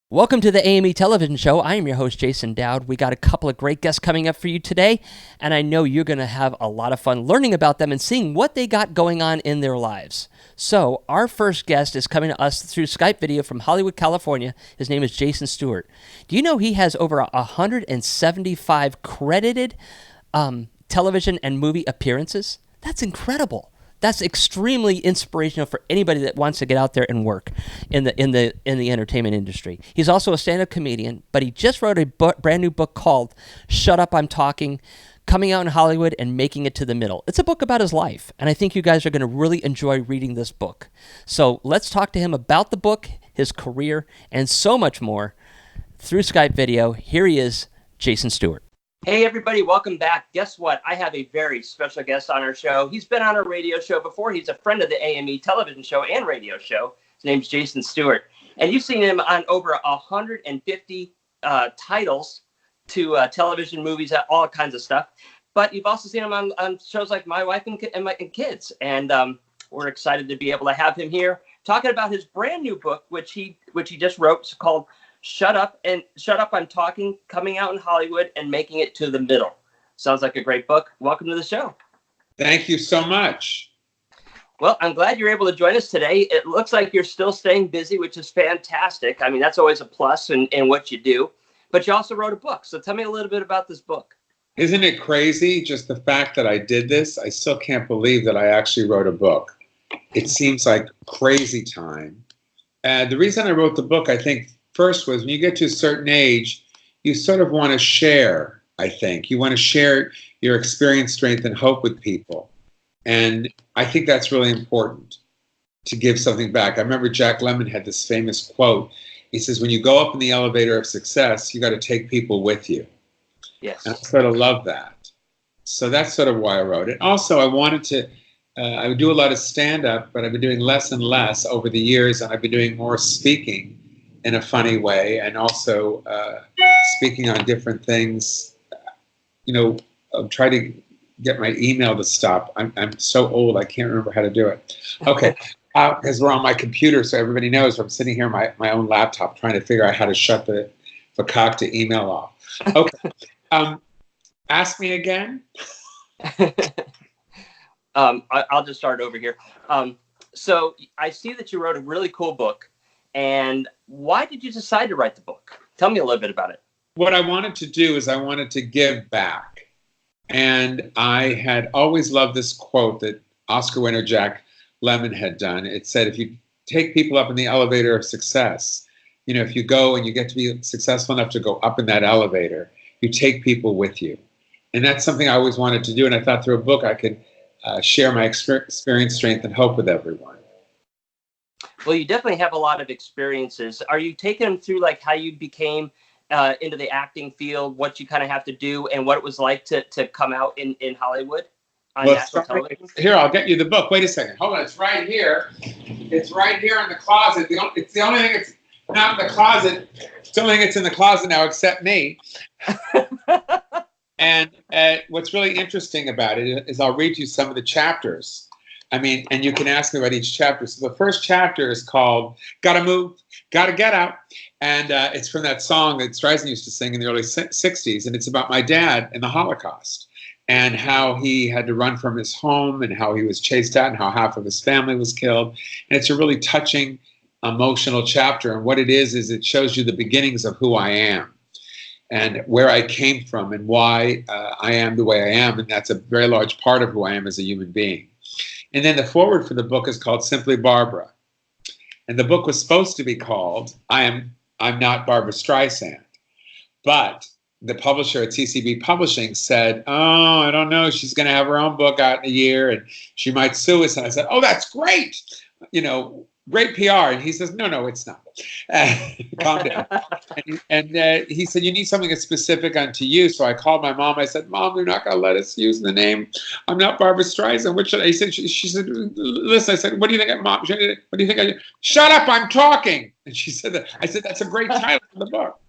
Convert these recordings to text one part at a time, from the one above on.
Welcome to the AME television show. I am your host, Jason Dowd. We got a couple of great guests coming up for you today, and I know you're going to have a lot of fun learning about them and seeing what they got going on in their lives. So our first guest is coming to us through Skype video from Hollywood, California. His name is Jason Stewart. Do you know he has over 175 credited television and movie appearances? That's incredible. That's extremely inspirational for anybody that wants to get out there and work in the entertainment industry. He's also a stand-up comedian, but he just wrote a brand new book called Shut Up, I'm Talking, coming out in Hollywood and making it to the middle. It's a book about his life, and I think you guys are going to really enjoy reading this book. So let's talk to him about the book, his career, and so much more through Skype video. Here he is, Jason Stewart. Hey, everybody. Welcome back. Guess what? I have a very special guest on our show. He's been on our radio show before. He's a friend of the AME television show and radio show. His name's Jason Stewart. And you've seen him on over 150 titles to television, movies, all kinds of stuff. But you've also seen him on shows like My Wife and Kids. And we're excited to be able to have him here talking about his brand new book, which he just wrote. It's called Shut Up, I'm Talking, coming out in Hollywood and making it to the middle. Sounds like a great book. Welcome to the show. Thank you so much. Well, I'm glad you're able to join us today. It looks like you're still staying busy, which is fantastic. I mean, that's always a plus in what you do. But you also wrote a book. So tell me a little bit about this book. Isn't it crazy? Just the fact that I did this, I still can't believe that I actually wrote a book. It seems like crazy time. And the reason I wrote the book, I think, first was when you get to a certain age, you sort of want to share, I think. You want to share your experience, strength, and hope with people. And I think that's really important, to give something back. I remember Jack Lemmon had this famous quote. He says, when you go up in the elevator of success, you got to take people with you. Yes. And I sort of love that. So that's sort of why I wrote it. Also, I wanted to, I would do a lot of stand-up, but I've been doing less and less over the years, and I've been doing more speaking in a funny way, and also speaking on different things. You know, I'll try to get my email to stop. I'm so old, I can't remember how to do it. Okay, because we're on my computer, so everybody knows I'm sitting here on my own laptop trying to figure out how to shut the Fakakta email off. Okay, ask me again. I'll just start over here. So I see that you wrote a really cool book. And why did you decide to write the book? Tell me a little bit about it. What I wanted to do is I wanted to give back. And I had always loved this quote that Oscar winner Jack Lemmon had done. It said, if you take people up in the elevator of success, you know, if you go and you get to be successful enough to go up in that elevator, you take people with you. And that's something I always wanted to do. And I thought through a book I could share my experience, strength, and hope with everyone. Well, you definitely have a lot of experiences. Are you taking them through like how you became into the acting field, what you kind of have to do, and what it was like to come out in Hollywood on national television? Here, I'll get you the book. Wait a second. Hold on. It's right here. It's right here in the closet. It's the only thing it's not in the closet. It's the only thing that's in the closet now except me. And what's really interesting about it is I'll read you some of the chapters. I mean, and you can ask me about each chapter. So the first chapter is called Gotta Move, Gotta Get Out. And it's from that song that Streisand used to sing in the early 60s. And it's about my dad in the Holocaust and how he had to run from his home and how he was chased out and how half of his family was killed. And it's a really touching, emotional chapter. And what it is it shows you the beginnings of who I am and where I came from and why I am the way I am. And that's a very large part of who I am as a human being. And then the foreword for the book is called Simply Barbara. And the book was supposed to be called I'm Not Barbara Streisand. But the publisher at CCB Publishing said, oh, I don't know, she's going to have her own book out in a year and she might sue us. And I said, oh, that's great. You know, great PR. And he says, no, it's not. Calm down. And he said, you need something that's specific unto you. So I called my mom. I said, Mom, they're not going to let us use the name. I'm not Barbara Streisand. What should I? He said, she said, listen, I said, what do you think, Mom? What do you think I do? Shut up, I'm talking. And she said that. I said, that's a great title for the book.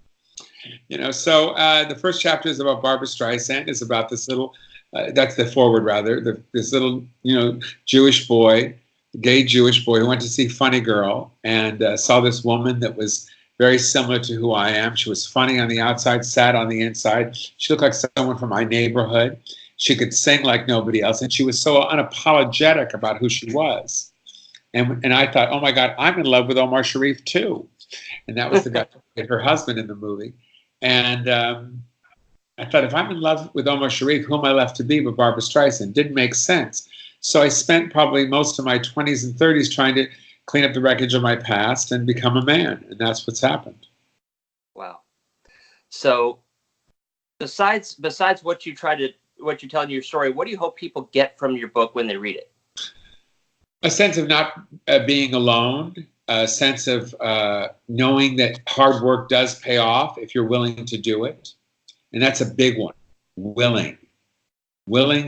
You know, so the first chapter is about Barbara Streisand. It's about this little that's the forward rather, this little, Jewish boy, gay Jewish boy who went to see Funny Girl and saw this woman that was very similar to who I am. She was funny on the outside, sad on the inside. She looked like someone from my neighborhood. She could sing like nobody else, and she was so unapologetic about who she was. And I thought, oh my God, I'm in love with Omar Sharif too. And that was the guy who played her husband in the movie. And I thought, if I'm in love with Omar Sharif, who am I left to be but Barbra Streisand? Didn't make sense. So I spent probably most of my 20s and 30s trying to clean up the wreckage of my past and become a man. And that's what's happened. Wow. So besides what you tell in your story, what do you hope people get from your book when they read it? A sense of not being alone, a sense of knowing that hard work does pay off if you're willing to do it. And that's a big one. Willing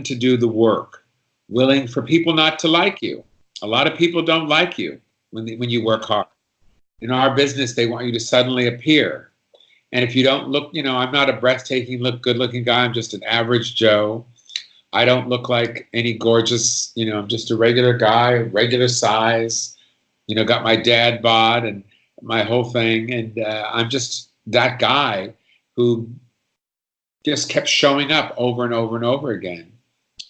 to do the work, willing for people not to like you. A lot of people don't like you when you work hard. In our business, they want you to suddenly appear. And if you don't look, I'm not a breathtaking, good-looking guy. I'm just an average Joe. I don't look like any gorgeous, I'm just a regular guy, regular size, got my dad bod and my whole thing. And I'm just that guy who just kept showing up over and over and over again.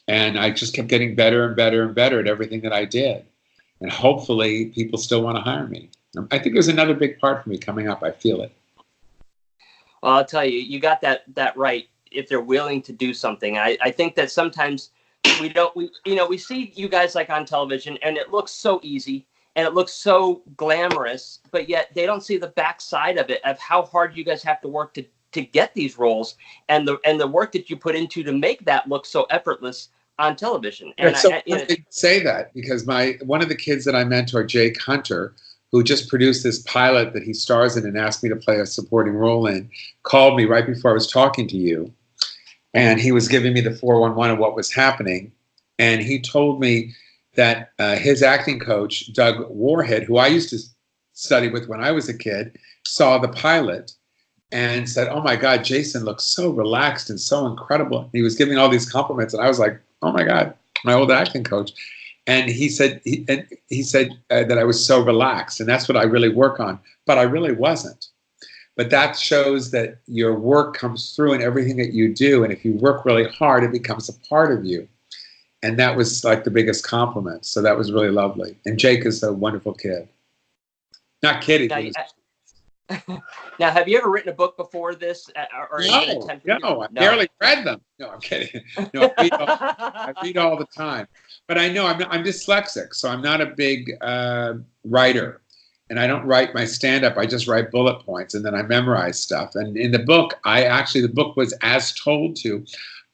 And I just kept getting better and better and better at everything that I did. And hopefully people still want to hire me. I think there's another big part for me coming up. I feel it. Well, I'll tell you, you got that right. If they're willing to do something, I think that sometimes we see you guys like on television, and it looks so easy and it looks so glamorous, but yet they don't see the backside of it, of how hard you guys have to work to get these roles, and the work that you put into to make that look so effortless on television. And I say that because one of the kids that I mentor, Jake Hunter, who just produced this pilot that he stars in and asked me to play a supporting role in, called me right before I was talking to you. And he was giving me the 411 of what was happening. And he told me that his acting coach, Doug Warhead, who I used to study with when I was a kid, saw the pilot and said, oh my God, Jason looks so relaxed and so incredible. And he was giving all these compliments. And I was like, oh my God, my old acting coach. And he said that I was so relaxed. And that's what I really work on. But I really wasn't. But that shows that your work comes through in everything that you do. And if you work really hard, it becomes a part of you. And that was like the biggest compliment. So that was really lovely. And Jake is a wonderful kid. Not kidding. Now, have you ever written a book before this? No, I barely read them. No, I'm kidding. No, I read all the time. But I know I'm dyslexic, so I'm not a big writer. And I don't write my stand-up. I just write bullet points, and then I memorize stuff. And in the book, the book was as told to.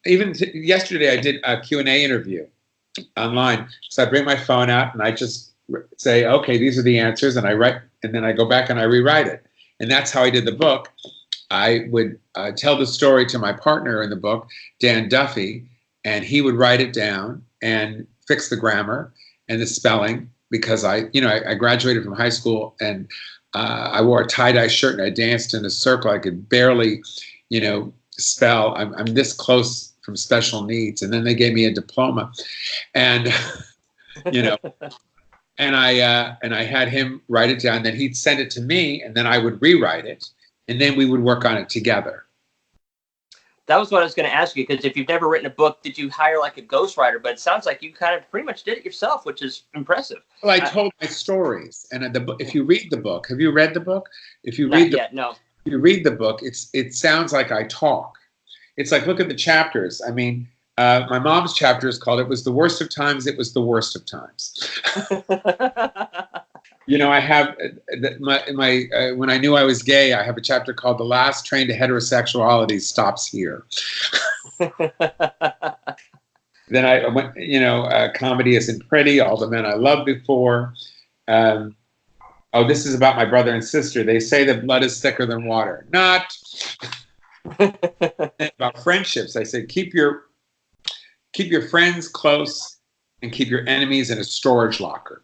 Even yesterday, I did a Q&A interview online. So I bring my phone out, and I just say, okay, these are the answers, and I write, and then I go back and I rewrite it. And that's how I did the book. I would tell the story to my partner in the book, Dan Duffy, and he would write it down and fix the grammar and the spelling, because I graduated from high school and I wore a tie-dye shirt and I danced in a circle. I could barely, spell. I'm this close from special needs. And then they gave me a diploma, and and I had him write it down. Then he'd send it to me, and then I would rewrite it, and then we would work on it together. That was what I was going to ask you, because if you've never written a book, did you hire like a ghostwriter? But it sounds like you kind of pretty much did it yourself, which is impressive. Well, I told my stories, and if you read the book, have you read the book? If you read no. If you read the book, it sounds like I talk. It's like, look at the chapters. I mean, my mom's chapter is called "It Was the Worst of Times. It Was the Worst of Times." I have when I knew I was gay, I have a chapter called "The Last Train to Heterosexuality Stops Here." Then I went, comedy isn't pretty. All the men I loved before. This is about my brother and sister. They say that blood is thicker than water. Not. About friendships, I said keep your friends close and keep your enemies in a storage locker.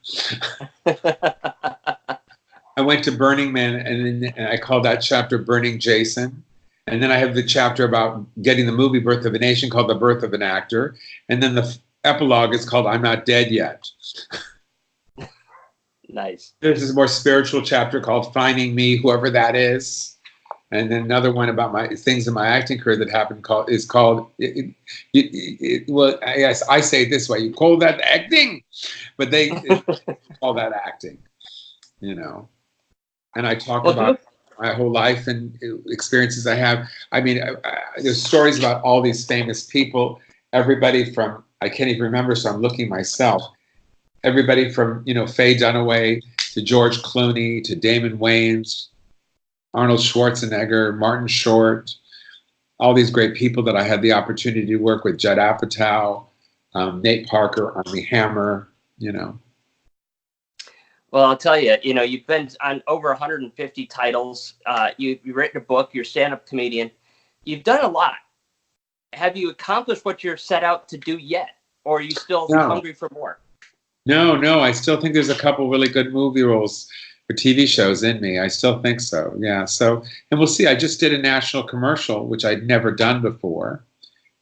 I went to Burning Man, and I called that chapter "Burning Jason," And then I have the chapter about getting the movie Birth of a Nation called The Birth of an Actor. And then the epilogue is called I'm Not Dead Yet. Nice. There's this more spiritual chapter called Finding Me, whoever that is. And then another one about my things in my acting career that happened is called, well, yes, I say it this way, you call that acting, but they call that acting, you know. And I talk about my whole life and experiences I have. I mean, there's stories about all these famous people, everybody from, I can't even remember, so I'm looking myself. Everybody from, you know, Faye Dunaway to George Clooney to Damon Wayans, Arnold Schwarzenegger, Martin Short, all these great people that I had the opportunity to work with, Judd Apatow, Nate Parker, Armie Hammer, you know. Well, I'll tell you, you know, you've been on over 150 titles. You've written a book. You're a stand-up comedian. You've done a lot. Have you accomplished what you're set out to do yet? Or are you still hungry for more? No. I still think there's a couple really good movie roles for TV shows in me. I still think so. Yeah. So, and we'll see. I just did a national commercial, which I'd never done before.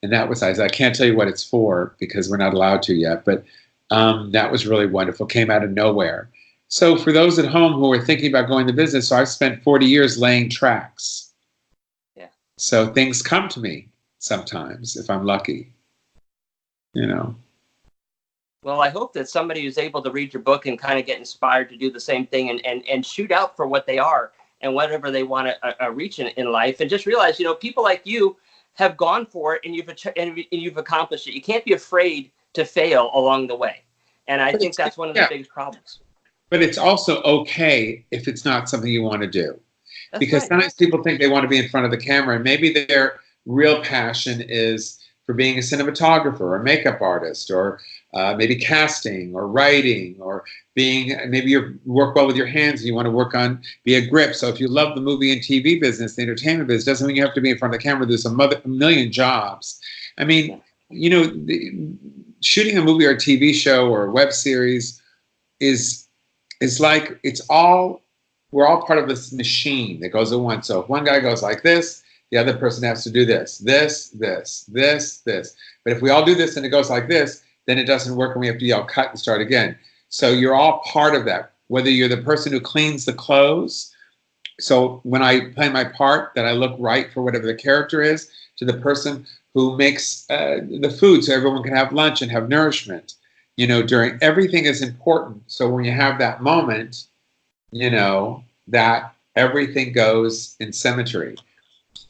And that was, I can't tell you what it's for because we're not allowed to yet. But that was really wonderful. Came out of nowhere. So for those at home who are thinking about going to business, so I've spent 40 years laying tracks. Yeah. So things come to me sometimes if I'm lucky, you know. Well, I hope that somebody who's able to read your book and kind of get inspired to do the same thing and shoot out for what they are and whatever they want to reach in life, and just realize, you know, people like you have gone for it and you've accomplished it. You can't be afraid to fail along the way. And I think that's one of the biggest problems. But it's also okay if it's not something you want to do. That's because right. Sometimes people think they want to be in front of the camera, and maybe their real passion is for being a cinematographer or a makeup artist, or maybe casting or writing, or maybe you work well with your hands and you want to be a grip. So if you love the movie and TV business, the entertainment business, doesn't mean you have to be in front of the camera. There's a million jobs. I mean, you know, shooting a movie or a TV show or a web series is like, we're all part of this machine that goes at once. So if one guy goes like this, the other person has to do this. But if we all do this and it goes like this, then it doesn't work and we have to yell cut and start again. So you're all part of that, whether you're the person who cleans the clothes. So when I play my part, that I look right for whatever the character is, to the person who makes the food so everyone can have lunch and have nourishment. You know, everything is important. So when you have that moment, you know, that everything goes in symmetry.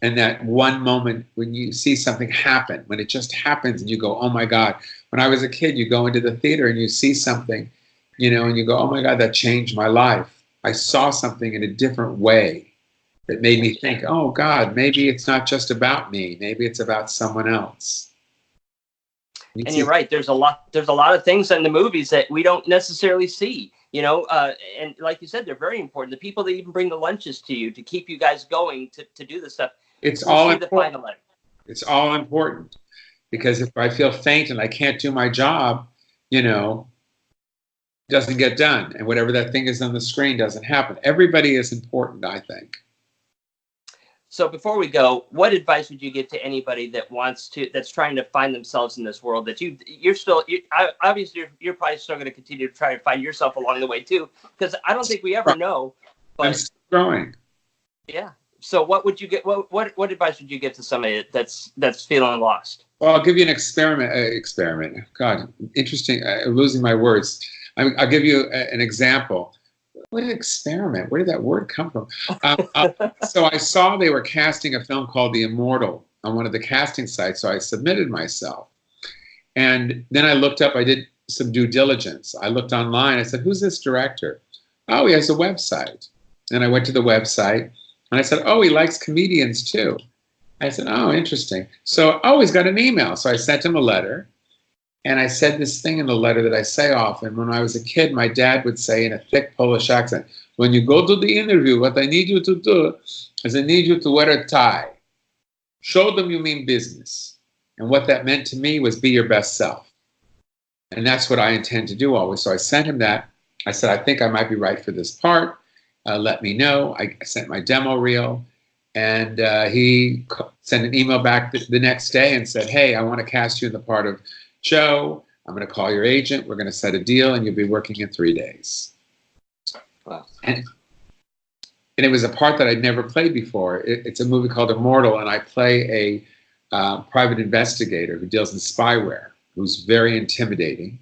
And that one moment when you see something happen, when it just happens and you go, oh my God. When I was a kid, you go into the theater and you see something, you know, and you go, oh my God, that changed my life. I saw something in a different way that made me think, oh God, maybe it's not just about me. Maybe it's about someone else. And you're right. There's a lot of things in the movies that we don't necessarily see, you know, and like you said, they're very important. The people that even bring the lunches to you to keep you guys going to do this stuff. It's all important. It's all important, because if I feel faint and I can't do my job, you know, it doesn't get done. And whatever that thing is on the screen doesn't happen. Everybody is important, I think. So before we go, what advice would you give to anybody that's trying to find themselves in this world, that obviously you're probably still going to continue to try to find yourself along the way too, because I don't think we ever know. But I'm still growing. Yeah. So what would you get? What advice would you give to somebody that's feeling lost? Well, I'll give you an experiment. God, interesting. Losing my words. I'll give you an example. What an experiment. Where did that word come from? So I saw they were casting a film called The Immortal on one of the casting sites, so I submitted myself. And then I looked up, I did some due diligence. I looked online, I said, who's this director? Oh, he has a website. And I went to the website, and I said, oh, he likes comedians too. I said, oh, interesting. So, he's got an email. So I sent him a letter. And I said this thing in the letter that I say often. When I was a kid, my dad would say in a thick Polish accent, when you go to the interview, what I need you to do is I need you to wear a tie. Show them you mean business. And what that meant to me was be your best self. And that's what I intend to do always. So I sent him that. I said, I think I might be right for this part. Let me know. I sent my demo reel. And he sent an email back the next day and said, hey, I want to cast you in the part of Joe. I'm going to call your agent. We're going to set a deal, and you'll be working in 3 days. Wow. And it was a part that I'd never played before. It's a movie called Immortal, and I play a private investigator who deals in spyware, who's very intimidating,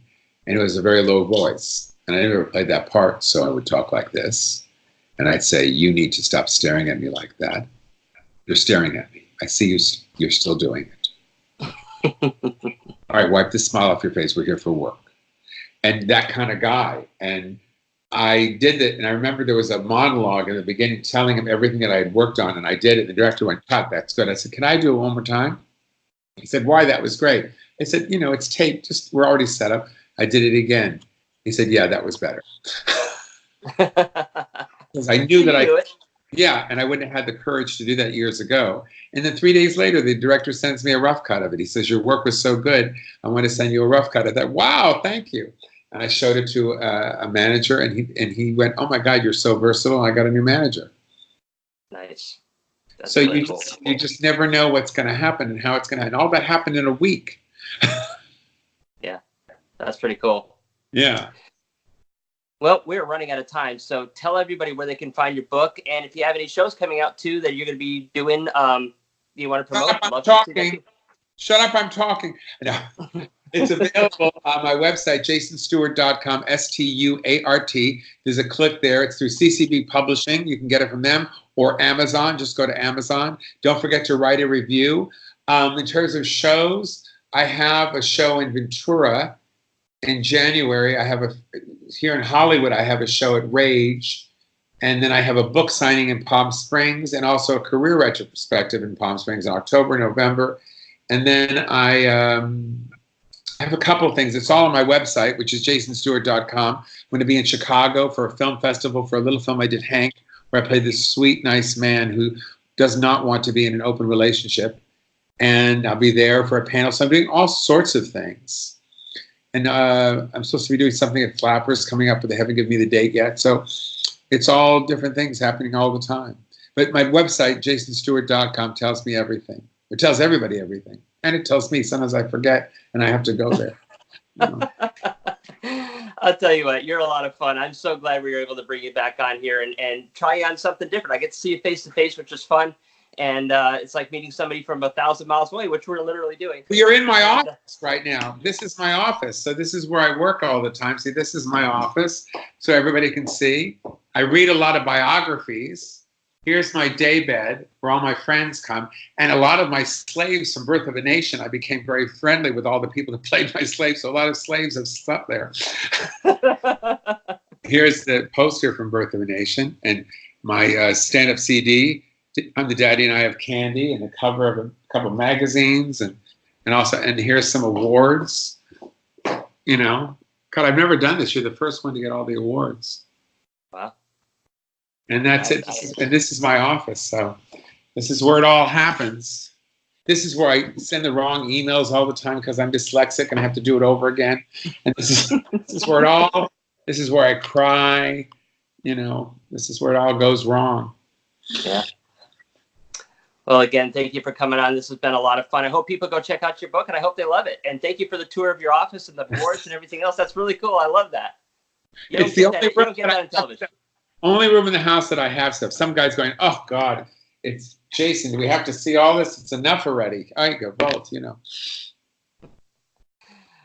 and who has a very low voice. And I never played that part, so I would talk like this. And I'd say, you need to stop staring at me like that. You're staring at me. I see you're still doing it. All right, wipe the smile off your face. We're here for work. And that kind of guy. And I did it, and I remember there was a monologue in the beginning telling him everything that I had worked on, and I did it. The director went, cut, that's good. I said, can I do it one more time? He said, why? That was great. I said, it's taped. Just we're already set up. I did it again. He said, yeah, that was better. Because I knew that yeah, and I wouldn't have had the courage to do that years ago. And then 3 days later, the director sends me a rough cut of it. He says, your work was so good, I want to send you a rough cut. I thought, wow, thank you. And I showed it to a manager, and he went, oh my God, you're so versatile. I got a new manager. Nice. That's so really you just never know what's going to happen and how it's going to happen. All that happened in a week. Yeah, that's pretty cool. Yeah. Well, we're running out of time, so tell everybody where they can find your book, and if you have any shows coming out too that you're going to be doing, you want to promote? Shut up, I'm talking. No. It's available on my website, jasonstewart.com, Stuart. There's a click there. It's through CCB Publishing. You can get it from them, or Amazon. Just go to Amazon. Don't forget to write a review. In terms of shows, I have a show in Ventura in January. Here in Hollywood, I have a show at Rage. And then I have a book signing in Palm Springs, and also a career retrospective in Palm Springs in October, November. And then I have a couple of things. It's all on my website, which is jasonstewart.com. I'm going to be in Chicago for a film festival for a little film I did, Hank, where I played this sweet, nice man who does not want to be in an open relationship. And I'll be there for a panel. So I'm doing all sorts of things. And I'm supposed to be doing something at Flappers coming up, but they haven't given me the date yet. So it's all different things happening all the time. But my website, jasonstewart.com, tells me everything. It tells everybody everything. And it tells me. Sometimes I forget, and I have to go there. I'll tell you what, you're a lot of fun. I'm so glad we were able to bring you back on here and try on something different. I get to see you face to face, which is fun. And it's like meeting somebody from 1,000 miles away, which we're literally doing. Well, you're in my office right now. This is my office. So this is where I work all the time. See, this is my office, so everybody can see. I read a lot of biographies. Here's my daybed where all my friends come. And a lot of my slaves from Birth of a Nation, I became very friendly with all the people that played my slaves. So a lot of slaves have slept there. Here's the poster from Birth of a Nation and my stand-up CD. I'm the Daddy and I Have Candy, and the cover of a couple of magazines, and here's some awards. God, I've never done this. You're the first one to get all the awards. Wow. And that's it. And this is my office. So this is where it all happens. This is where I send the wrong emails all the time because I'm dyslexic and I have to do it over again. And this is where this is where I cry. This is where it all goes wrong. Yeah. Well, again, thank you for coming on. This has been a lot of fun. I hope people go check out your book, and I hope they love it. And thank you for the tour of your office and the boards and everything else. That's really cool. I love that. It's the only room in the house that I have stuff. Some guy's going, oh, God, it's Jason. Do we have to see all this? It's enough already. I go, both,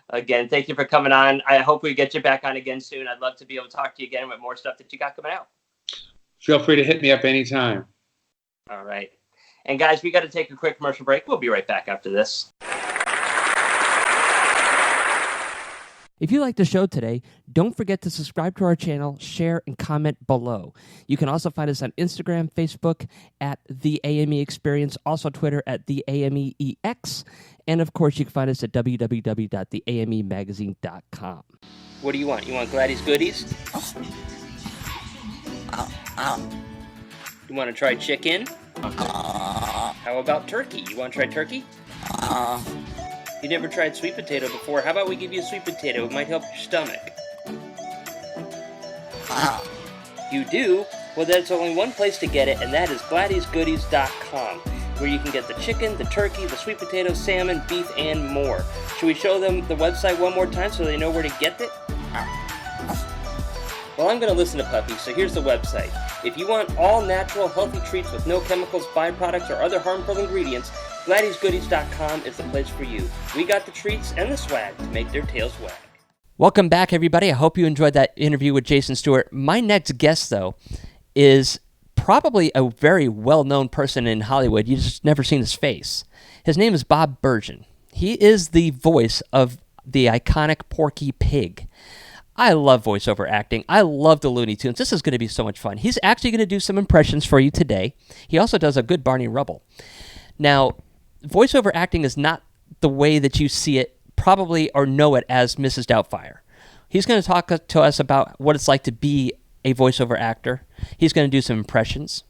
Again, thank you for coming on. I hope we get you back on again soon. I'd love to be able to talk to you again with more stuff that you got coming out. Feel free to hit me up anytime. All right. And guys, we got to take a quick commercial break. We'll be right back after this. If you liked the show today, don't forget to subscribe to our channel, share, and comment below. You can also find us on Instagram, Facebook at The AME Experience, also Twitter at The AMEEX, and of course you can find us at www.theamemagazine.com. What do you want? You want Gladys Goodies? You want to try chicken? How about turkey? You want to try turkey? You never tried sweet potato before. How about we give you a sweet potato? It might help your stomach. You do? Well, there's only one place to get it, and that is GladysGoodies.com, where you can get the chicken, the turkey, the sweet potato, salmon, beef, and more. Should we show them the website one more time so they know where to get it? Well, I'm going to listen to puppies, so here's the website. If you want all natural, healthy treats with no chemicals, byproducts, or other harmful ingredients, GladysGoodies.com is the place for you. We got the treats and the swag to make their tails wag. Welcome back, everybody. I hope you enjoyed that interview with Jason Stewart. My next guest, though, is probably a very well-known person in Hollywood. You've just never seen his face. His name is Bob Bergen. He is the voice of the iconic Porky Pig. I love voiceover acting. I love the Looney Tunes. This is going to be so much fun. He's actually going to do some impressions for you today. He also does a good Barney Rubble. Now, voiceover acting is not the way that you see it probably or know it as Mrs. Doubtfire. He's going to talk to us about what it's like to be a voiceover actor. He's going to do some impressions.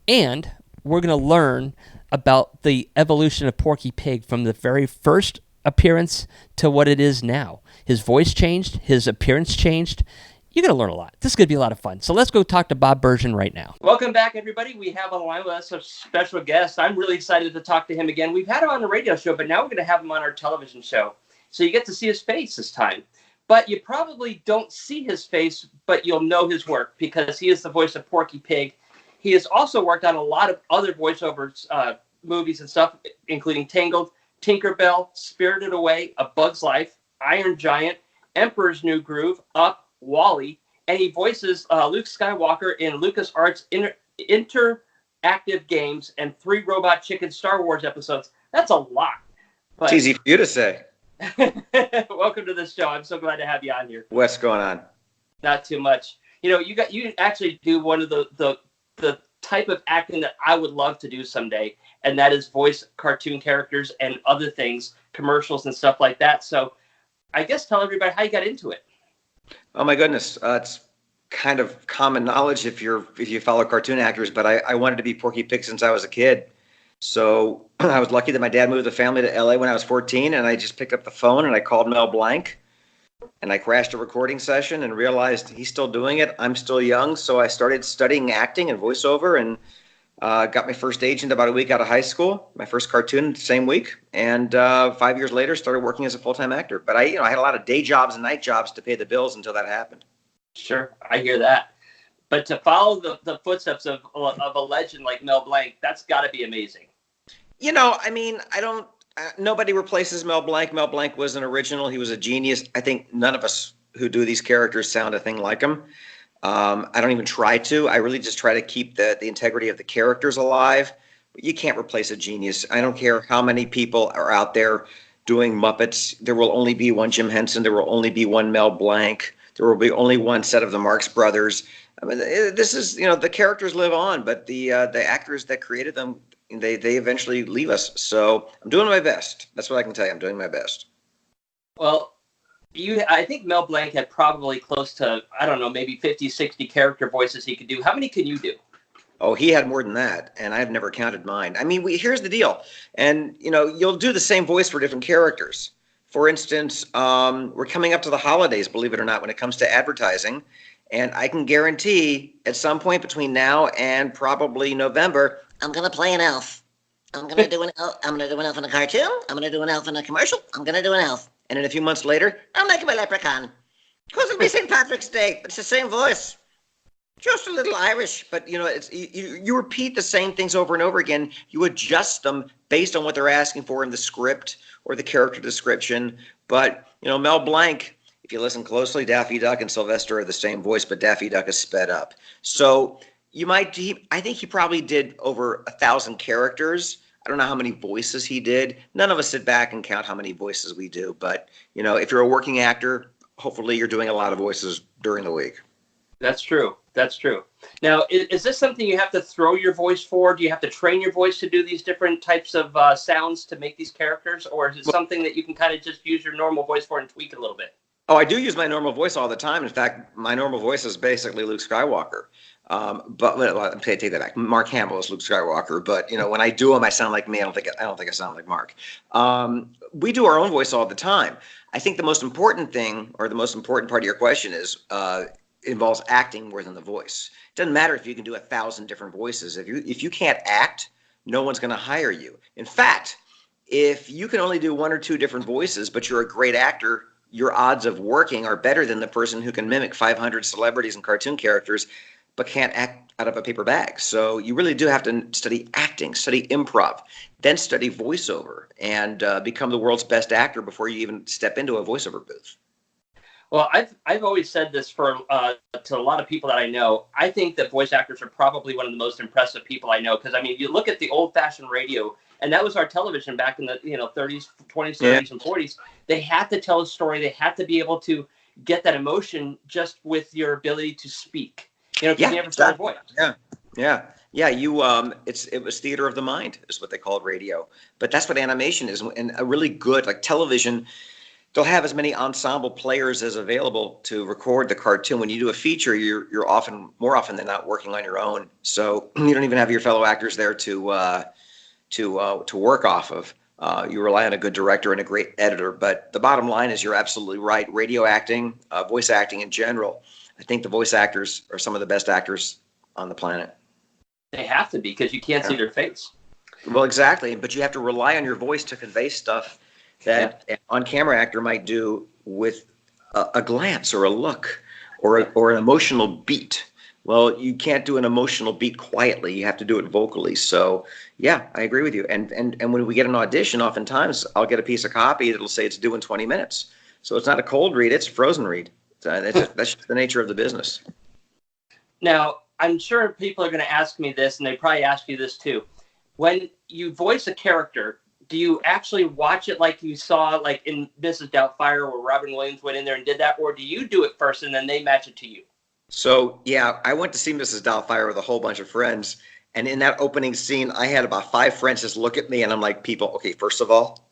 And we're going to learn about the evolution of Porky Pig from the very first appearance to what it is now. His voice changed. His appearance changed. You're going to learn a lot. This is going to be a lot of fun. So let's go talk to Bob Bergen right now. Welcome back, everybody. We have on the line with us a special guest. I'm really excited to talk to him again. We've had him on the radio show, but now we're going to have him on our television show. So you get to see his face this time. But you probably don't see his face, but you'll know his work because he is the voice of Porky Pig. He has also worked on a lot of other voiceovers, movies and stuff, including Tangled, Tinkerbell, Spirited Away, A Bug's Life, Iron Giant, Emperor's New Groove, Up, WALL-E, and he voices Luke Skywalker in LucasArts interactive games and 3 Robot Chicken Star Wars episodes. That's a lot. But it's easy for you to say. Welcome to the show. I'm so glad to have you on here. What's going on? Not too much. You know, you actually do one of the type of acting that I would love to do someday, and that is voice cartoon characters and other things, commercials and stuff like that. So I guess tell everybody how you got into it. Oh my goodness, it's kind of common knowledge if you follow cartoon actors, but I wanted to be Porky Pig since I was a kid. So I was lucky that my dad moved the family to LA when I was 14, and I just picked up the phone and I called Mel Blanc, and I crashed a recording session and realized he's still doing it. I'm still young, so I started studying acting and voiceover, and got my first agent about a week out of high school, my first cartoon the same week, and 5 years later started working as a full-time actor. But I had a lot of day jobs and night jobs to pay the bills until that happened. Sure, I hear that. But to follow the footsteps of a legend like Mel Blanc, that's got to be amazing. Nobody replaces Mel Blanc. Mel Blanc was an original. He was a genius. I think none of us who do these characters sound a thing like him. I don't even try to. I really just try to keep the integrity of the characters alive. But you can't replace a genius. I don't care how many people are out there doing Muppets. There will only be one Jim Henson. There will only be one Mel Blanc. There will be only one set of the Marx Brothers. I mean, this is, the characters live on, but the actors that created them, they eventually leave us. So I'm doing my best. That's what I can tell you. I'm doing my best. Well, I think Mel Blanc had probably close to, I don't know, maybe 50, 60 character voices he could do. How many can you do? Oh, he had more than that, and I've never counted mine. I mean, here's the deal. And, you'll do the same voice for different characters. For instance, we're coming up to the holidays, believe it or not, when it comes to advertising. And I can guarantee at some point between now and probably November, I'm going to play an elf. I'm going to do an elf in a cartoon. I'm going to do an elf in a commercial. I'm going to do an elf. And then a few months later, I'm making my leprechaun. Of course, it'll be St. Patrick's Day. It's the same voice. Just a little Irish. But, you repeat the same things over and over again. You adjust them based on what they're asking for in the script or the character description. But, Mel Blanc, if you listen closely, Daffy Duck and Sylvester are the same voice, but Daffy Duck is sped up. So I think he probably did over 1,000 characters. I don't know how many voices he did. None of us sit back and count how many voices we do. But, if you're a working actor, hopefully you're doing a lot of voices during the week. That's true. That's true. Now, is this something you have to throw your voice for? Do you have to train your voice to do these different types of sounds to make these characters? Or is it something that you can kind of just use your normal voice for and tweak it a little bit? Oh, I do use my normal voice all the time. In fact, my normal voice is basically Luke Skywalker. But take that back. Mark Hamill is Luke Skywalker. But when I do them, I sound like me. I don't think I sound like Mark. We do our own voice all the time. I think the most important thing, or the most important part of your question, is involves acting more than the voice. It doesn't matter if you can do 1,000 different voices. If you can't act, no one's going to hire you. In fact, if you can only do 1 or 2 different voices, but you're a great actor, your odds of working are better than the person who can mimic 500 celebrities and cartoon characters, but can't act out of a paper bag. So you really do have to study acting, study improv, then study voiceover, and become the world's best actor before you even step into a voiceover booth. Well, I've always said this to a lot of people that I know. I think that voice actors are probably one of the most impressive people I know, because I mean, you look at the old-fashioned radio, and that was our television back in the 30s, 20s, 30s, and 40s. They had to tell a story. They had to be able to get that emotion just with your ability to speak. You never saw a voice. Yeah. It was theater of the mind, is what they called radio. But that's what animation is, and a really good, like television. They'll have as many ensemble players as available to record the cartoon. When you do a feature, you're more often than not working on your own. So you don't even have your fellow actors there to work off of. You rely on a good director and a great editor. But the bottom line is, you're absolutely right. Radio acting, voice acting in general, I think the voice actors are some of the best actors on the planet. They have to be, because you can't see their face. Well, exactly. But you have to rely on your voice to convey stuff that an on-camera actor might do with a glance or a look or an emotional beat. Well, you can't do an emotional beat quietly. You have to do it vocally. So, yeah, I agree with you. And when we get an audition, oftentimes I'll get a piece of copy that'll say it's due in 20 minutes. So it's not a cold read, it's a frozen read. That's just the nature of the business. Now, I'm sure people are going to ask me this, and they probably ask you this too. When you voice a character, do you actually watch it like you saw, like in Mrs. Doubtfire, where Robin Williams went in there and did that, or do you do it first and then they match it to you? So, yeah, I went to see Mrs. Doubtfire with a whole bunch of friends, and in that opening scene, I had about 5 friends just look at me, and I'm like, people, okay, first of all,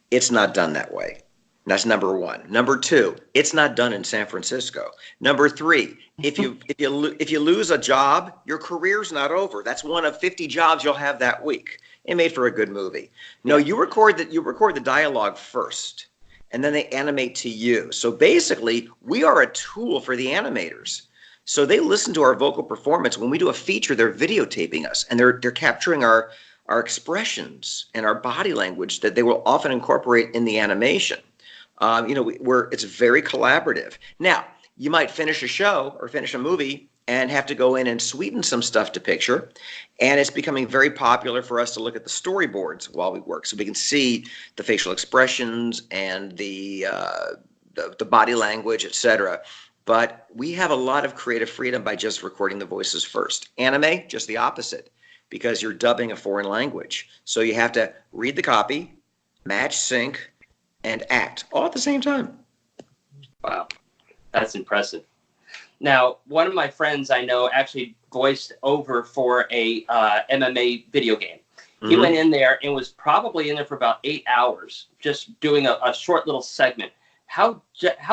it's not done that way. That's number 1. Number 2, it's not done in San Francisco. Number 3, if you lose a job, your career's not over. That's one of 50 jobs you'll have that week. It made for a good movie. No, you record the dialogue first, and then they animate to you. So basically, we are a tool for the animators. So they listen to our vocal performance. When we do a feature, they're videotaping us, and they're capturing our expressions and our body language that they will often incorporate in the animation. It's very collaborative. Now, you might finish a show or finish a movie and have to go in and sweeten some stuff to picture. And it's becoming very popular for us to look at the storyboards while we work, so we can see the facial expressions and the body language, etc. But we have a lot of creative freedom by just recording the voices first. Anime, just the opposite, because you're dubbing a foreign language. So you have to read the copy, match, sync, and act all at the same time. Wow, that's impressive. Now, one of my friends I know actually voiced over for a MMA video game. He went in there and was probably in there for about 8 hours, just doing a short little segment. How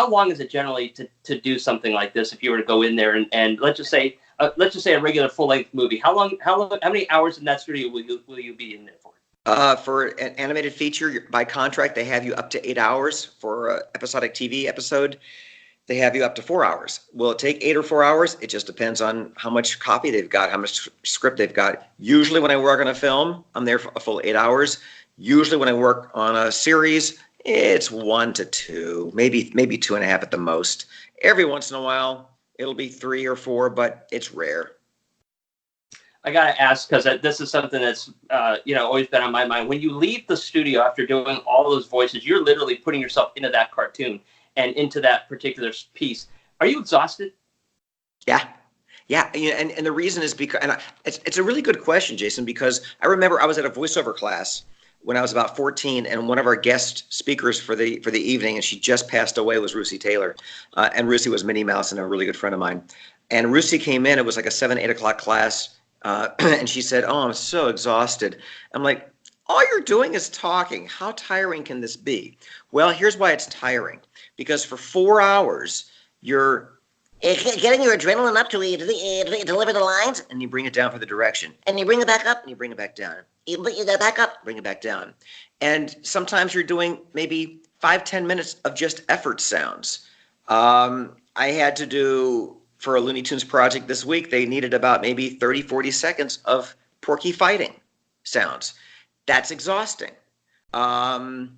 long is it generally to do something like this? If you were to go in there and let's just say a regular full length movie, how many hours in that studio will you be in there for? For an animated feature, by contract, they have you up to 8 hours. For an episodic TV episode, they have you up to 4 hours. Will it take 8 or 4 hours? It just depends on how much copy they've got, how much script they've got. Usually when I work on a film, I'm there for a full 8 hours. Usually when I work on a series, it's 1 to 2, maybe 2.5 at the most. Every once in a while, it'll be 3 or 4, but it's rare. I got to ask, because this is something that's always been on my mind. When you leave the studio after doing all those voices, you're literally putting yourself into that cartoon and into that particular piece. Are you exhausted? Yeah. And the reason is because, it's a really good question, Jason, because I remember I was at a voiceover class when I was about 14, and one of our guest speakers for the evening, and she just passed away, was Russi Taylor. And Russi was Minnie Mouse and a really good friend of mine. And Russi came in, it was like a 7, 8 o'clock class, and she said, "Oh, I'm so exhausted." I'm like, all you're doing is talking. How tiring can this be? Well, here's why it's tiring. Because for 4 hours, you're getting your adrenaline up to deliver the lines, and you bring it down for the direction. And you bring it back up, and you bring it back down. You bring it back up, bring it back down. And sometimes you're doing maybe 5-10 minutes of just effort sounds. I had to do for a Looney Tunes project this week, they needed about maybe 30, 40 seconds of Porky fighting sounds. That's exhausting. And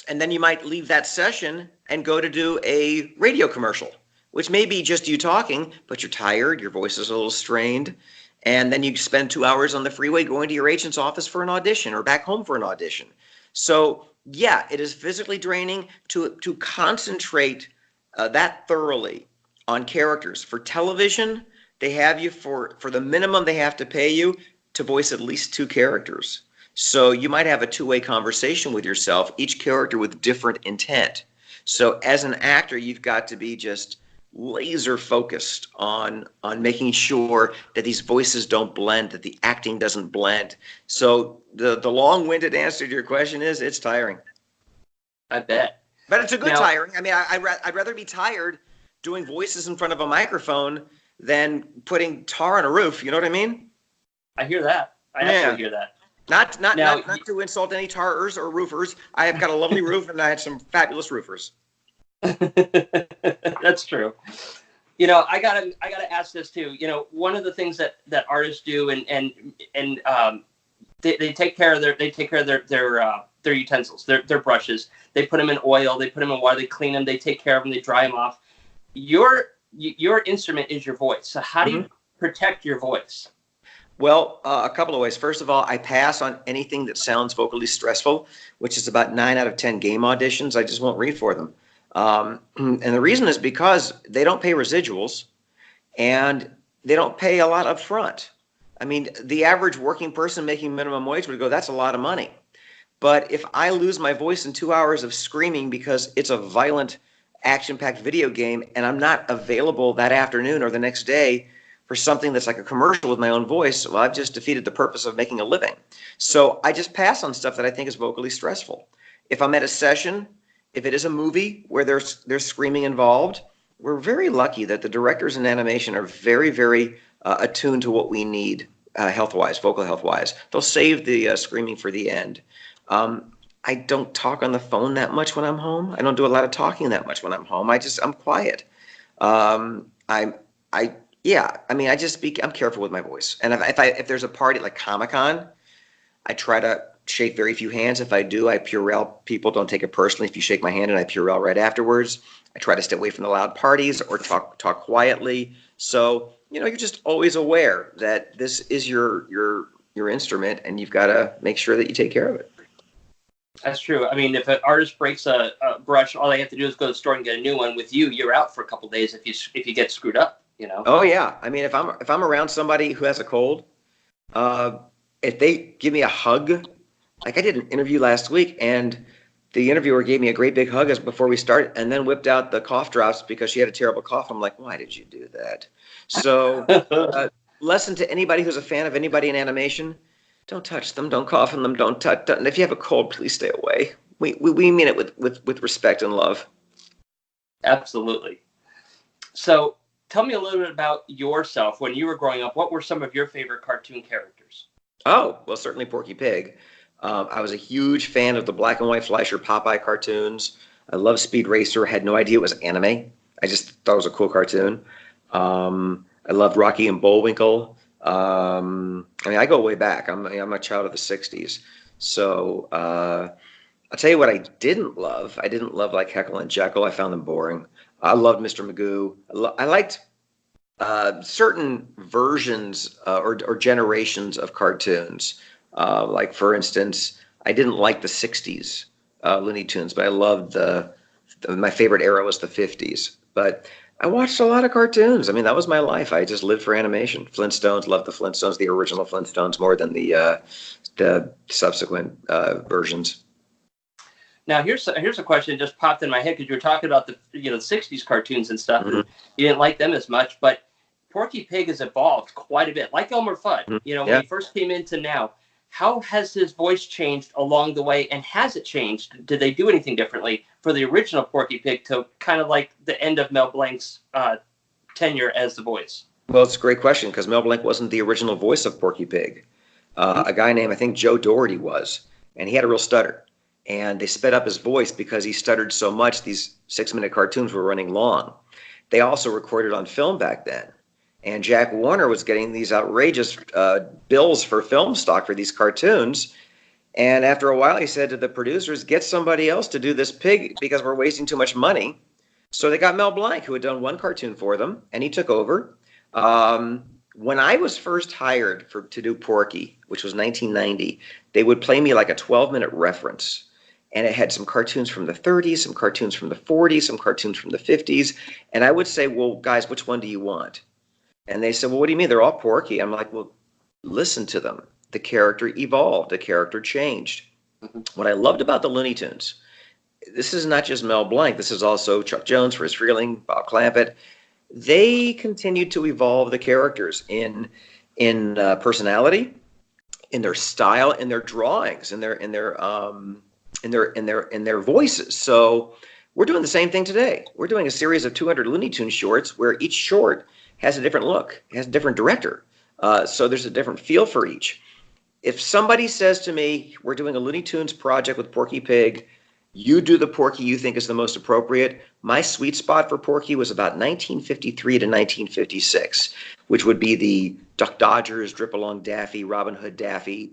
then you might leave that session and go to do a radio commercial, which may be just you talking, but you're tired, your voice is a little strained, and then you spend 2 hours on the freeway going to your agent's office for an audition or back home for an audition. So yeah, it is physically draining to concentrate that thoroughly on characters. For television, they have you for the minimum they have to pay you to voice at least 2 characters. So you might have a two-way conversation with yourself, each character with different intent. So as an actor, you've got to be just laser focused on making sure that these voices don't blend, that the acting doesn't blend. So the long-winded answer to your question is it's tiring. I bet. But it's a good tiring. I mean, I'd rather be tired doing voices in front of a microphone than putting tar on a roof. You know what I mean? I hear that. I absolutely hear that. Not to insult any tarers or roofers. I have got a lovely roof, and I had some fabulous roofers. That's true. You know, I gotta ask this too. You know, one of the things that artists do, and they take care of their utensils, their brushes. They put them in oil. They put them in water. They clean them. They take care of them. They dry them off. Your instrument is your voice. So how do you protect your voice? Well, a couple of ways. First of all, I pass on anything that sounds vocally stressful, which is about 9 out of 10 game auditions. I just won't read for them. And the reason is because they don't pay residuals and they don't pay a lot up front. I mean, the average working person making minimum wage would go, that's a lot of money. But if I lose my voice in 2 hours of screaming because it's a violent, action-packed video game and I'm not available that afternoon or the next day for something that's like a commercial with my own voice, well, I've just defeated the purpose of making a living. So I just pass on stuff that I think is vocally stressful. If I'm at a session, if it is a movie where there's screaming involved, we're very lucky that the directors in animation are very, very attuned to what we need health-wise, vocal health-wise. They'll save the screaming for the end. I don't talk on the phone that much when I'm home. I don't do a lot of talking that much when I'm home. I'm quiet. I just speak. I'm careful with my voice. And if there's a party like Comic-Con, I try to shake very few hands. If I do, I Purell people. Don't take it personally if you shake my hand and I Purell right afterwards. I try to stay away from the loud parties or talk quietly. So, you know, you're just always aware that this is your instrument and you've got to make sure that you take care of it. That's true. I mean, if an artist breaks a brush, all they have to do is go to the store and get a new one. With you, you're out for a couple of days if you get screwed up, you know? Oh, yeah. I mean, if I'm around somebody who has a cold, if they give me a hug, like I did an interview last week, and the interviewer gave me a great big hug before we started and then whipped out the cough drops because she had a terrible cough. I'm like, why did you do that? So lesson to anybody who's a fan of anybody in animation, don't touch them, don't cough on them, don't touch them. And if you have a cold, please stay away. We mean it with respect and love. Absolutely. So tell me a little bit about yourself. When you were growing up, what were some of your favorite cartoon characters? Oh, well, certainly Porky Pig. I was a huge fan of the black and white Fleischer Popeye cartoons. I loved Speed Racer. Had no idea it was anime. I just thought it was a cool cartoon. I loved Rocky and Bullwinkle. I mean, I go way back. I'm a child of the 60s. So I'll tell you what I didn't love. I didn't love like Heckle and Jekyll. I found them boring. I loved Mr. Magoo. I liked certain versions or generations of cartoons. Like, for instance, I didn't like the 60s Looney Tunes, but I loved my favorite era was the 50s. But I watched a lot of cartoons. I mean, that was my life. I just lived for animation. Flintstones, loved the Flintstones, the original Flintstones more than the subsequent versions. Now, here's a question that just popped in my head because you were talking about the 60s cartoons and stuff. Mm-hmm. And you didn't like them as much, but Porky Pig has evolved quite a bit, like Elmer Fudd. Mm-hmm. When he first came into now, how has his voice changed along the way, and has it changed? Did they do anything differently for the original Porky Pig to kind of like the end of Mel Blanc's tenure as the voice? Well, it's a great question because Mel Blanc wasn't the original voice of Porky Pig. A guy named, I think, Joe Doherty was, and he had a real stutter. And they sped up his voice because he stuttered so much, these 6-minute cartoons were running long. they also recorded on film back then. And Jack Warner was getting these outrageous bills for film stock for these cartoons. And after a while, he said to the producers, get somebody else to do this pig because we're wasting too much money. So they got Mel Blanc, who had done one cartoon for them, and he took over. When I was first hired to do Porky, which was 1990, they would play me like a 12-minute reference. And it had some cartoons from the 30s, some cartoons from the 40s, some cartoons from the 50s. And I would say, well, guys, which one do you want? And they said, well, what do you mean? They're all Porky. I'm like, well, listen to them. The character evolved. The character changed. What I loved about the Looney Tunes, this is not just Mel Blanc. This is also Chuck Jones, Friz Freleng, Bob Clampett. They continued to evolve the characters in personality, in their style, in their drawings, in their voices. So we're doing the same thing today. We're doing a series of 200 Looney Tunes shorts where each short has a different look, has a different director. So there's a different feel for each. If somebody says to me, we're doing a Looney Tunes project with Porky Pig, you do the Porky you think is the most appropriate. My sweet spot for Porky was about 1953 to 1956, which would be the Duck Dodgers, Drip Along Daffy, Robin Hood Daffy.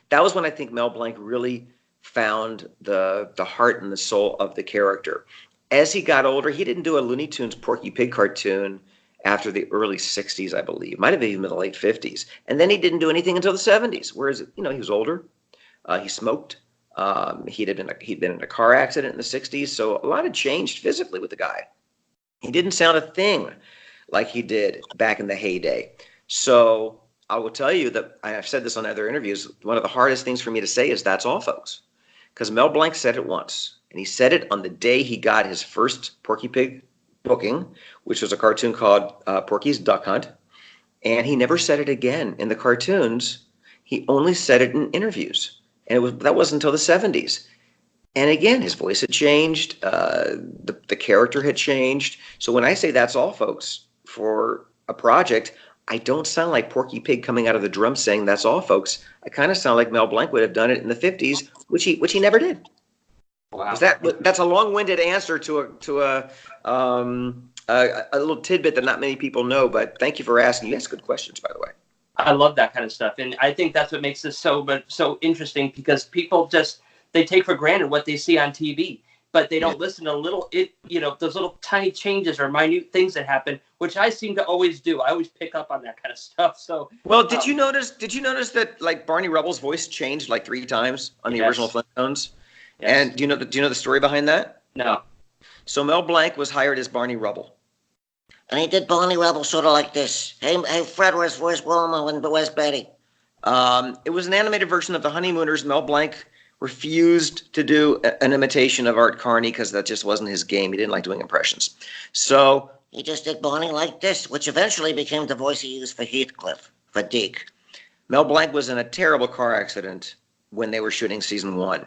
That was when I think Mel Blanc really found the heart and the soul of the character. As he got older, he didn't do a Looney Tunes Porky Pig cartoon after the early 60s, I believe. Might have been even the late 50s. And then he didn't do anything until the 70s, whereas, he was older. He smoked. He'd been in a car accident in the 60s, so a lot had changed physically with the guy. He didn't sound a thing like he did back in the heyday. So I will tell you that I've said this on other interviews. One of the hardest things for me to say is that's all, folks. Because Mel Blanc said it once, and he said it on the day he got his first Porky Pig booking, which was a cartoon called Porky's Duck Hunt. And he never said it again in the cartoons. He only said it in interviews. And that wasn't until the 70s. And again, his voice had changed. The character had changed. So when I say that's all, folks, for a project, I don't sound like Porky Pig coming out of the drum saying that's all, folks. I kind of sound like Mel Blanc would have done it in the 50s, which he never did. Wow. That's a long-winded answer to a little tidbit that not many people know, but thank you for asking. You ask good questions, by the way. I love that kind of stuff. And I think that's what makes this so interesting, because people they take for granted what they see on TV, but they don't listen to those little tiny changes or minute things that happen, which I seem to always do. I always pick up on that kind of stuff. So, well, did you notice that like Barney Rubble's voice changed like 3 times on the original Flintstones? Yes. And do you know the story behind that? No. So Mel Blanc was hired as Barney Rubble. And he did Barney Rubble sort of like this. Hey, Fred, where's Wilma and where's Betty? It was an animated version of The Honeymooners. Mel Blanc refused to do an imitation of Art Carney because that just wasn't his game. He didn't like doing impressions. So he just did Barney like this, which eventually became the voice he used for Heathcliff, for Deke. Mel Blanc was in a terrible car accident when they were shooting season 1.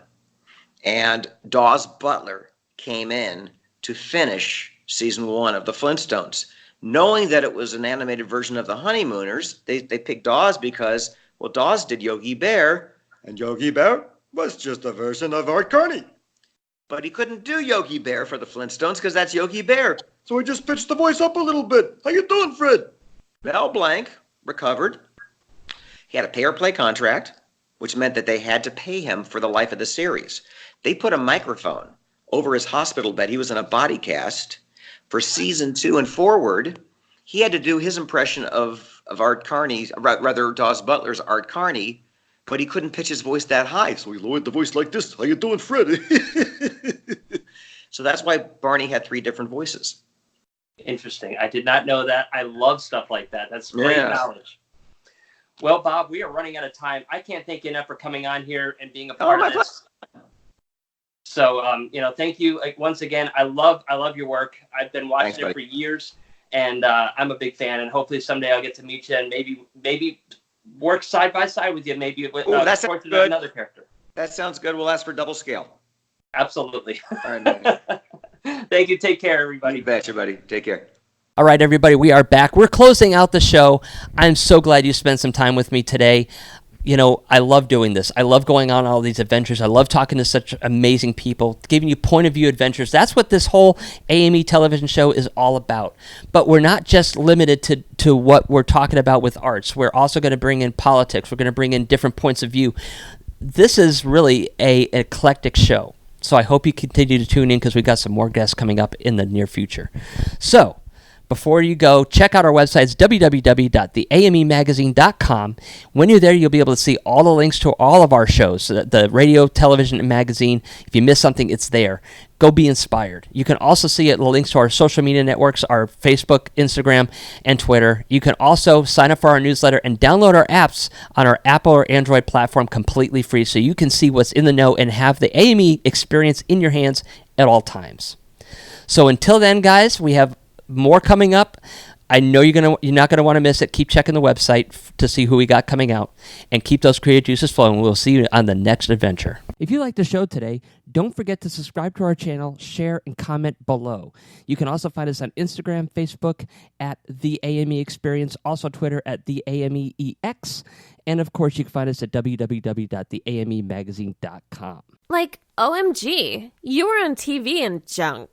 And Dawes Butler came in to finish season 1 of the Flintstones. Knowing that it was an animated version of the Honeymooners, they picked Dawes because, well, Dawes did Yogi Bear, and Yogi Bear was just a version of Art Carney. But he couldn't do Yogi Bear for the Flintstones because that's Yogi Bear. So he just pitched the voice up a little bit. How you doing, Fred? Mel Blanc recovered. He had a pay-or-play contract, which meant that they had to pay him for the life of the series. They put a microphone over his hospital bed. He was in a body cast. For season 2 and forward, he had to do his impression of Art Carney, rather Dawes Butler's Art Carney, but he couldn't pitch his voice that high, so he lowered the voice like this. How you doing, Fred? So that's why Barney had 3 different voices. Interesting. I did not know that. I love stuff like that. That's great knowledge. Well, Bob, we are running out of time. I can't thank you enough for coming on here and being a part of this. So, thank you once again. I love your work. I've been watching it for years, and I'm a big fan. And hopefully someday I'll get to meet you and maybe work side by side with you. Maybe with another character. That sounds good. We'll ask for double scale. Absolutely. All right. Thank you. Take care, everybody. You betcha, buddy. Take care. All right, everybody, we are back. We're closing out the show. I'm so glad you spent some time with me today. I love doing this. I love going on all these adventures. I love talking to such amazing people, giving you point of view adventures. That's what this whole AME television show is all about. But we're not just limited to what we're talking about with arts. We're also going to bring in politics. We're going to bring in different points of view. This is really an eclectic show. So I hope you continue to tune in because we've got some more guests coming up in the near future. So before you go, check out our website. It's www.theamemagazine.com. When you're there, you'll be able to see all the links to all of our shows, the radio, television, and magazine. If you miss something, it's there. Go be inspired. You can also see the links to our social media networks, our Facebook, Instagram, and Twitter. You can also sign up for our newsletter and download our apps on our Apple or Android platform completely free so you can see what's in the know and have the AME experience in your hands at all times. So until then, guys, we have more coming up. I know you're not gonna want to miss it. Keep checking the website to see who we got coming out, and keep those creative juices flowing. We'll see you on the next adventure. If you liked the show today, don't forget to subscribe to our channel, share, and comment below. You can also find us on Instagram, Facebook at The AME Experience, also Twitter at The AMEEX, and of course you can find us at www.theamemagazine.com. Like, OMG, you were on TV and junk.